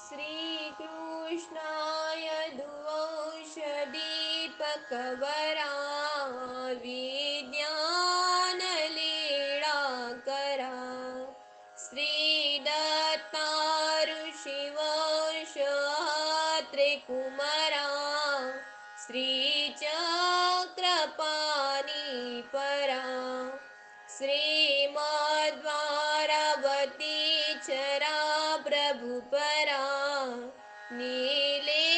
श्रीकृष्णाय दुऔषधीपकवरा विज्ञानलीळा करा श्रीदत्ताऋषिवंशत्रिकुमरा श्रीचक्रपाणि परा श्रीमद्वारावती चरा प्रभुपरा नीलेपजियोदरा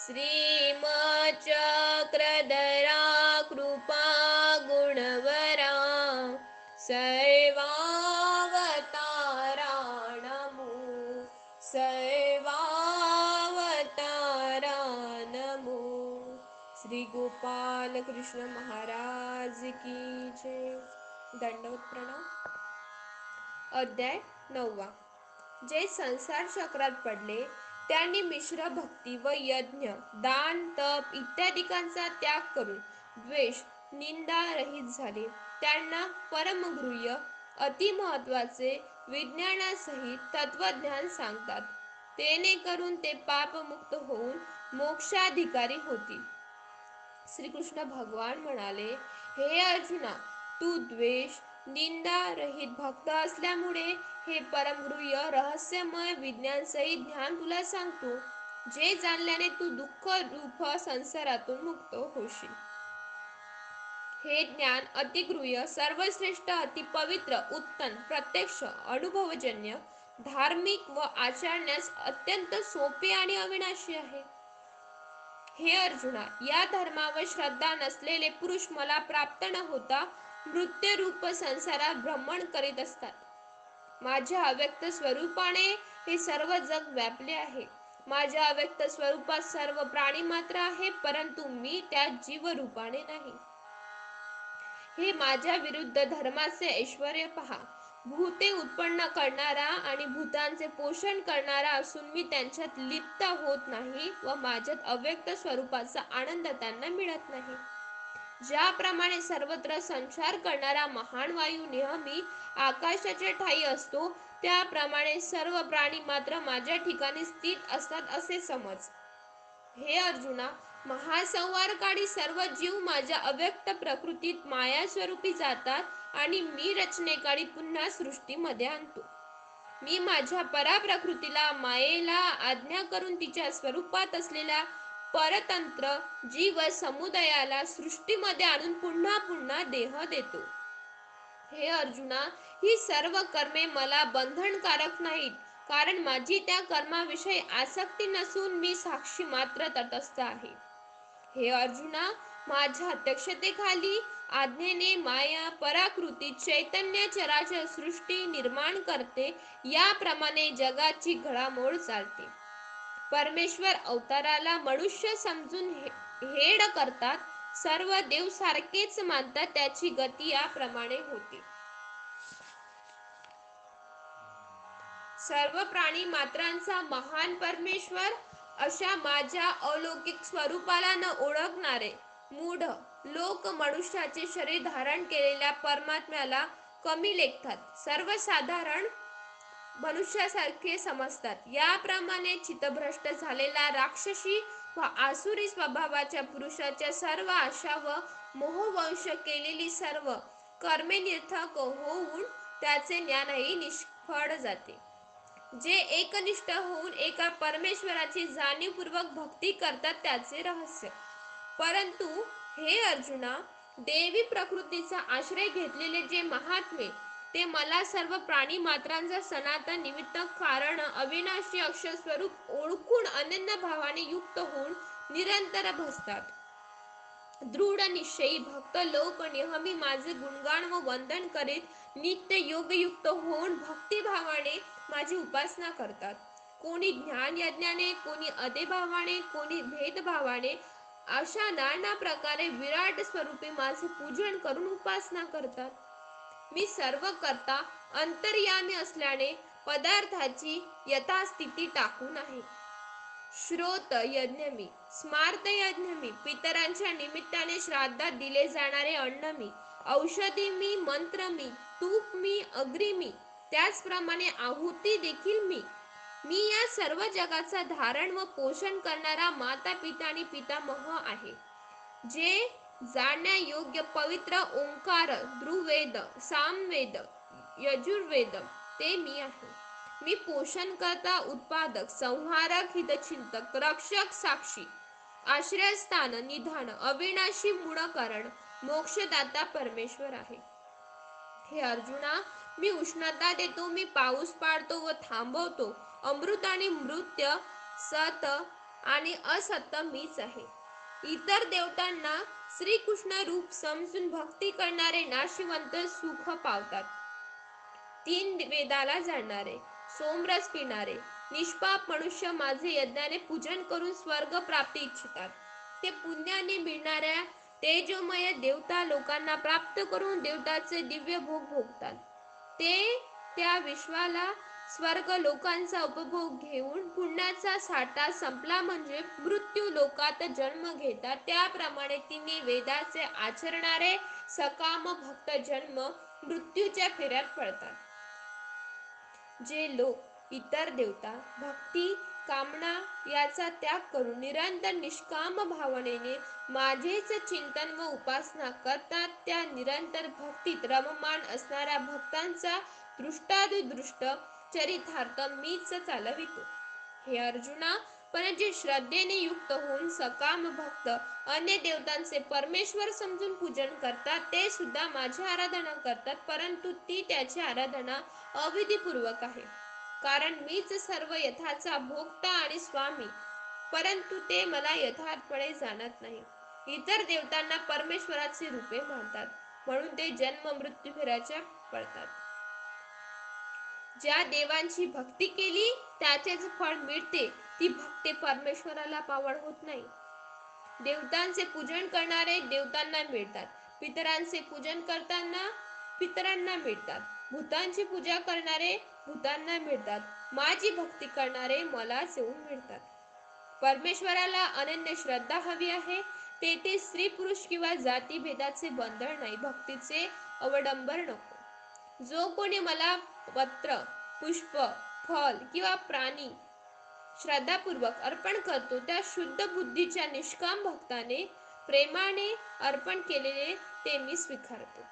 श्रीमच्चक्रधरा कृपा गुणवरा सर्वावतारा नमो सर्वावतारा नमो। श्री गोपाल कृष्ण महाराज की जय। दंडवत प्रणाम। अध्याय 9। जे संसार चक्रात पडले त्यांनी मिश्र भक्ती व यज्ञ दान तप इत्यादिकांचा त्याग करून द्वेष निंदा रहित झाले त्यांना परमगृह्य अति महत्वाचे विज्ञानासहित तत्वज्ञान सांगतात। तेने करून ते पापमुक्त होऊन मोक्षाधिकारी होतील। श्रीकृष्ण भगवान म्हणाले, हे अर्जुना, तू द्वेष निंदा रहित भक्त असल्यामुळे हे परमगृह्य रहस्यमय विज्ञान सहित ज्ञान तुला सांगतो, जे जाणल्याने तू दुःख रूप संसारातून मुक्त होशील। हे ज्ञान अतिगृह्य सर्वश्रेष्ठ अति पवित्र उत्तम प्रत्यक्ष अनुभवजन्य धार्मिक व आचरण्यास अत्यंत सोपे आणि अविनाशी आहे। हे अर्जुना, या धर्मावर श्रद्धा नसलेले पुरुष मला प्राप्त न होता मृत्यूरूप संसारात भ्रमण करीत असतात। माझ्या अव्यक्त स्वरूपाने हे सर्व जग व्यापले आहे। माझ्या अव्यक्त स्वरूपात सर्व प्राणी मात्र आहे, परंतु मी त्या जीव रूपाने नाही। हे माझ्या विरुद्ध धर्माचे ऐश्वर्य पहा। भूते उत्पन्न करणारा आणि भूतांचे पोषण करणारा असून मी त्यांच्यात लिप्त होत नाही व माझ्यात अव्यक्त स्वरूपाचा आनंद त्यांना मिळत नाही। ज्याप्रमाणे सर्वत्र संचार करणारा महान वायू नेहमी आकाशाच्या ठायी असतो, त्याप्रमाणे सर्व प्राणी मात्र माझ्या ठिकाणी स्थित असतात असे समज। हे अर्जुना, महासंहारकाळी सर्व जीव माझ्या अव्यक्त प्रकृतीत माया स्वरूपी जातात आणि मी रचनेकाळी पुन्हा सृष्टीमध्ये आणतो। मी माझ्या पराप्रकृतीला मायेला आज्ञा करून तिच्या स्वरूपात असलेल्या परतंत्र जीव समुदायाला सृष्टीमध्ये आणून पुन्हा पुन्हा देह देतो। हे अर्जुना, ही सर्व कर्मे मला बंधनकारक नाहीत, कारण माझी त्या कर्माविषयी आसक्ती नसून मी साक्षी मात्र तटस्थ आहे। हे अर्जुना, माझ्या अध्यक्षतेखाली आज्ञेने माया पराकृती चैतन्य चराचर सृष्टी निर्माण करते, याप्रमाणे जगाची घडामोड चालते। परमेश्वर अवताराला मनुष्य समजून हेड करतात, सर्व देव सारखेच मानतात, त्याची गती याप्रमाणे होते। सर्व प्राणी मात्रांचा महान परमेश्वर अशा माझ्या अलौकिक स्वरूपाला न ओळखणारे मूढ लोक मनुष्याचे शरीर धारण केलेल्या परमात्म्याला कमी लेखतात, सर्वसाधारण मनुष्यासारखे समजतात। याप्रमाणे चित्तभ्रष्ट झालेला राक्षसी व आसुरी स्वभावाच्या पुरुषाच्या सर्व आशा व मोहवंश केलेली सर्व कर्मे निरर्थक होऊन त्याचे ज्ञानही निष्फळ जाते। जे एकनिष्ठ होऊन एका परमेश्वराची जाणीवपूर्वक भक्ती करतात त्याचे रहस्य। परंतु हे अर्जुना, देवी प्रकृतीचा आश्रय घेतलेले जे महात्मे ते मला सर्व प्राणी मात्रांचा सनातन निमित्त कारण अविनाशी अक्षर स्वरूप ओळखून अनन्य भावाने युक्त होऊन निरंतर भजतात। दृढ निश्चयी भक्त लोक नेहमी माझे गुणगान व वंदन करीत नित्य योगयुक्त होऊन भक्तिभावाने माझी उपासना करतात। कोणी ज्ञान यज्ञाने, कोणी अदेभावाने, कोणी भेदभावाने अशा नाना प्रकारे विराट स्वरूपी माझे पूजन करून उपासना करतात। मी सर्व करता अंतर्यामी असल्याने पदार्थाची यथास्थिती टाकून आहे। श्रोत यज्ञ मी, स्मार्त यज्ञ मी, पितरांच्या निमित्ताने श्राद्धात दिले जाणारे अन्न मी, औषधी मी, मंत्र मी, तूप मी, अग्री मी, त्याचप्रमाणे आहुती देखील मी या सर्व जगाचा धारण व पोषण करणारा माता पिता आणि पितामह आहे. जे जाणण्यायोग्य पवित्र ओंकार, ध्रुवेद, सामवेद, यजुर्वेद ते मी आहे. मी पोषण करता, उत्पादक, संहारक, हितचिंतक, रक्षक, साक्षी, आश्रयस्थान, निधान, अविनाशी, मूळ कारण, मोक्षदाता परमेश्वर आहे. हे अर्जुना, मी उष्णता देतो, मी पाऊस पाडतो व थांबवतो, अमृत आणि मृत्य, सत आणि असत मीच आहे. इतर देवतांना श्रीकृष्ण रूप समजून भक्ती करणारे नाशिवंत सुख पावतात. 3 वेदाला जाणणारे, सोमरस पिणारे, निष्पाप मनुष्य माझे यज्ञाने पूजन करून स्वर्ग प्राप्ती इच्छितात. ते पुण्याने मिळणाऱ्या तेजोमय देवता लोकांना प्राप्त करून देवताचे दिव्य भोग भोगतात. ते त्या विश्वाला स्वर्ग लोकांचा उपभोग घेऊन पुण्याचा साठा संपला म्हणजे मृत्यू लोकात जन्म घेतात. त्याप्रमाणे 3 वेदाचे आचरणारे सकाम भक्त जन्म मृत्यूच्या फेऱ्यात पडतात. जे लोक इतर देवता, भक्ती, कामना याचा त्याग करून निरंतर निष्काम भावनेने माझेच चिंतन व उपासना करतात, त्या निरंतर भक्तीत रममाण असणाऱ्या भक्तांचा दृष्टादिदृष्ट चरितार्थ मीच चालवितो. हे अर्जुना, पण जे श्रद्धेने युक्त होऊन सकाम भक्त अन्य देवतांचे परमेश्वर समजून पूजन करतात, ते सुद्धा माझी आराधना करतात, परंतु ती त्याची आराधना अविधीपूर्वक आहे. कारण मीच सर्व यथाचा भोक्ता आणि स्वामी, परंतु ते मला यथार्थपणे जाणत नाही. इतर देवतांना परमेश्वराची रूपे मानतात, म्हणून ते जन्म मृत्यू फेऱ्याच्या पडतात. ज्या देवांची भक्ती केली त्याचेच फळ मिळते, ती भक्ती परमेश्वराला पावड होत नाही. देवतांचे पूजन करणारे देवतांना मिळतात, पितरांचे पूजन करताना पितरांना मिळतात, भूतांची पूजा करणारे भूतांना मिळतात, माझी भक्ती करणारे मलाच येऊन मिळतात. परमेश्वराला अनन्य श्रद्धा हवी आहे. तेथे स्त्री पुरुष किंवा जाती भेदाचे बंधन नाही, भक्तीचे अवडंबर नको. जो कोणी मला पत्र, पुष्प, फल किंवा प्राणी श्रद्धापूर्वक अर्पण करतो, त्या शुद्ध बुद्धीच्या निष्काम भक्ताने प्रेमाने अर्पण केलेले ते मी स्वीकारतो.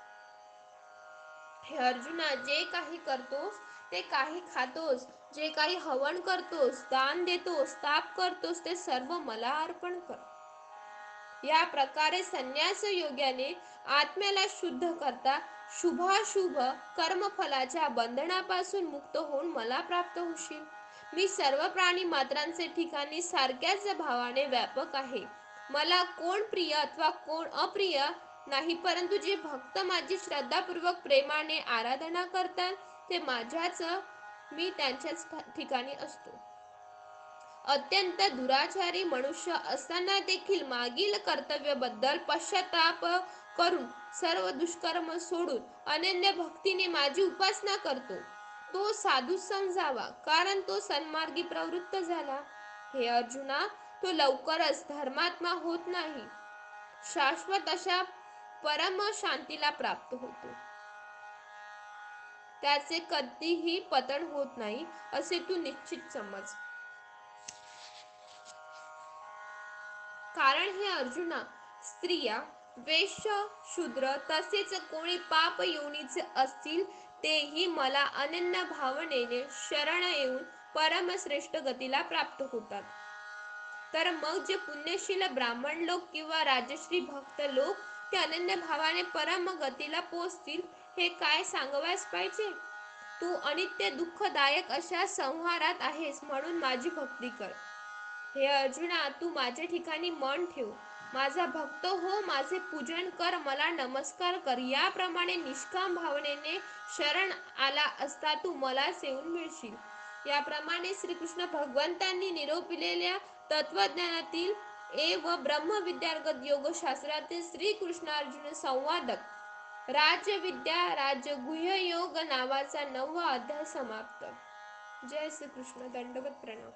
हे अर्जुना, जे काही करतोस, ते काही खातोस, जे काही हवन करतोस, दान देतोस, ताप करतोस, ते सर्व मला अर्पण कर. या प्रकारे संन्यास योग्याने आत्म्याला शुद्ध करता शुभाशुभ कर्मफलाच्या बंधनापासून मुक्त होऊन मला प्राप्त होशील. मी सर्व प्राणी मात्रांचे ठिकाणी सारख्याच भावाने व्यापक आहे. मला कोण प्रिय अथवा कोण अप्रिय नाही, परंतु जे भक्त माझी श्रद्धापूर्वक प्रेमाने आराधना करतात, ते माझ्याच मी त्यांच्याच ठिकाणी असतो. अत्यंत दुराचारी मनुष्य असताना देखील मागील कर्तव्याबद्दल पश्चाताप करून सर्व दुष्कर्म सोडून अनन्य भक्तीने माझी उपासना करतो, तो साधू समजावा, कारण तो सन्मार्गी प्रवृत्त झाला. हे अर्जुना, तो लवकरच धर्मात्मा होत नाही, शाश्वत अशा परम शांतीला प्राप्त होतो. त्याचे कधीही पतन होत नाही, असे तू निश्चित समज. कारण हे अर्जुना, स्त्रिया, वैश्य, शूद्र तसेच कोणी पाप योनीचे असतील, तेही मला अनन्य भावनेने शरण येऊन परमश्रेष्ठ गतीला प्राप्त होतात. तर मग जे पुण्यशील ब्राह्मण लोक किंवा राजश्री भक्त लोक ते अनन्य भावाने परम गतीला पोचतील, हे काय सांगवायच पाहिजे. तू अनित्य दुःखदायक अशा संहारात आहेस, म्हणून माझी भक्ती कर. हे अर्जुना, तू माझ्या ठिकाणी मन ठेव, माझा भक्त हो, माझे पूजन कर, मला नमस्कार कर. याप्रमाणे निष्काम भावनेने शरण आला असता तू मलाच येऊन मिळशील. याप्रमाणे श्रीकृष्ण भगवंतांनी निरूपिलेल्या तत्वज्ञानातील व ब्रह्मविद्यार्गत योगशास्त्रातील श्रीकृष्णार्जुन संवादक राजविद्या राजगुह्य योग नावाचा 9वा अध्याय समाप्त. जय श्रीकृष्ण. दंडवत प्रणाम.